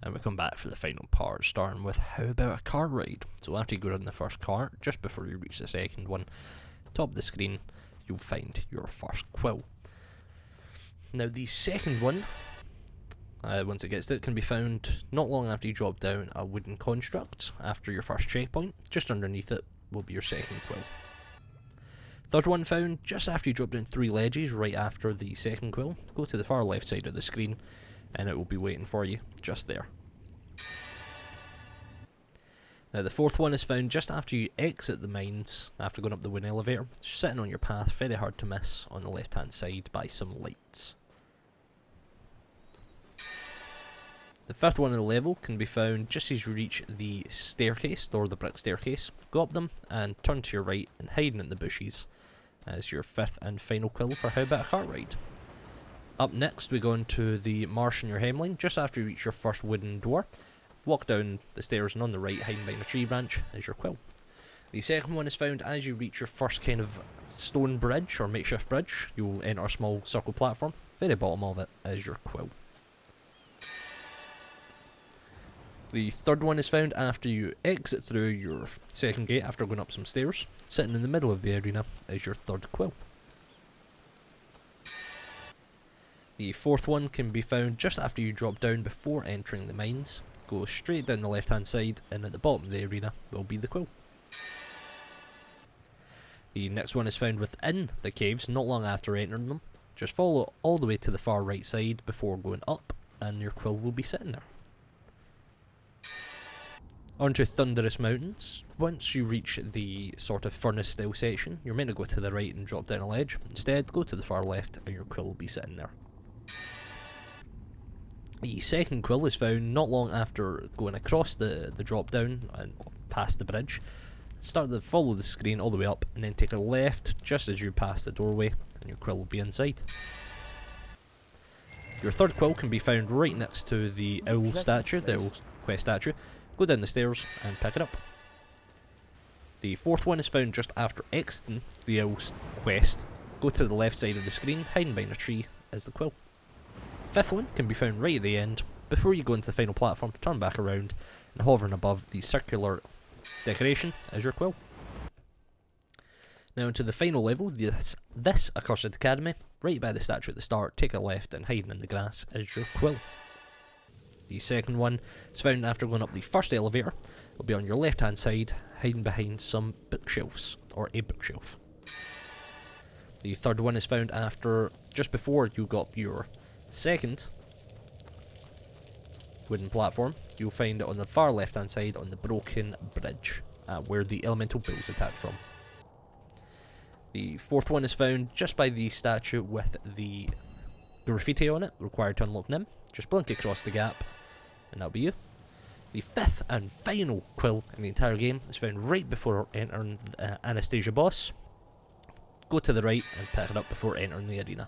And we come back for the final part, starting with how about a car ride? So after you go down the first car, just before you reach the second one, top of the screen, you'll find your first quill. Now the second one, once it gets to it, can be found not long after you drop down a wooden construct after your first checkpoint. Just underneath it will be your second quill. Third one found just after you drop down 3 ledges right after the second quill. Go to the far left side of the screen and it will be waiting for you just there. Now the fourth one is found just after you exit the mines, after going up the wooden elevator, sitting on your path, very hard to miss, on the left hand side by some lights. The fifth one in the level can be found just as you reach the staircase, or the brick staircase. Go up them and turn to your right and hiding in the bushes as your fifth and final quill for how about a car ride. Up next we go into the marsh in your hemline, just after you reach your first wooden door. Walk down the stairs and on the right, hiding behind a tree branch, is your quill. The second one is found as you reach your first kind of stone bridge or makeshift bridge. You'll enter a small circle platform. Very bottom of it is your quill. The third one is found after you exit through your second gate after going up some stairs. Sitting in the middle of the arena is your third quill. The fourth one can be found just after you drop down before entering the mines. Go straight down the left hand side and at the bottom of the arena will be the quill. The next one is found within the caves not long after entering them. Just follow all the way to the far right side before going up and your quill will be sitting there. Onto Thunderous Mountains. Once you reach the sort of furnace style section, you're meant to go to the right and drop down a ledge. Instead, go to the far left and your quill will be sitting there. The second quill is found not long after going across the drop down and past the bridge. Follow the screen all the way up and then take a left just as you pass the doorway and your quill will be inside. Your third quill can be found right next to the owl statue, the owl quest statue. Go down the stairs and pick it up. The fourth one is found just after exiting the owl's quest. Go to the left side of the screen, hiding behind a tree is the quill. Fifth one can be found right at the end. Before you go into the final platform, turn back around and hovering above the circular decoration is your quill. Now into the final level, this Accursed Academy. Right by the statue at the start, take a left and hiding in the grass is your quill. The second one is found after going up the first elevator. It will be on your left hand side, hiding behind some bookshelves, or a bookshelf. The third one is found after, just before you got your second wooden platform. You'll find it on the far left hand side on the broken bridge, where the elemental bills attacked from. The fourth one is found just by the statue with the graffiti on it, required to unlock Nim. Just blink across the gap and that'll be you. The fifth and final quill in the entire game is found right before entering Anastasia boss. Go to the right and pick it up before entering the arena.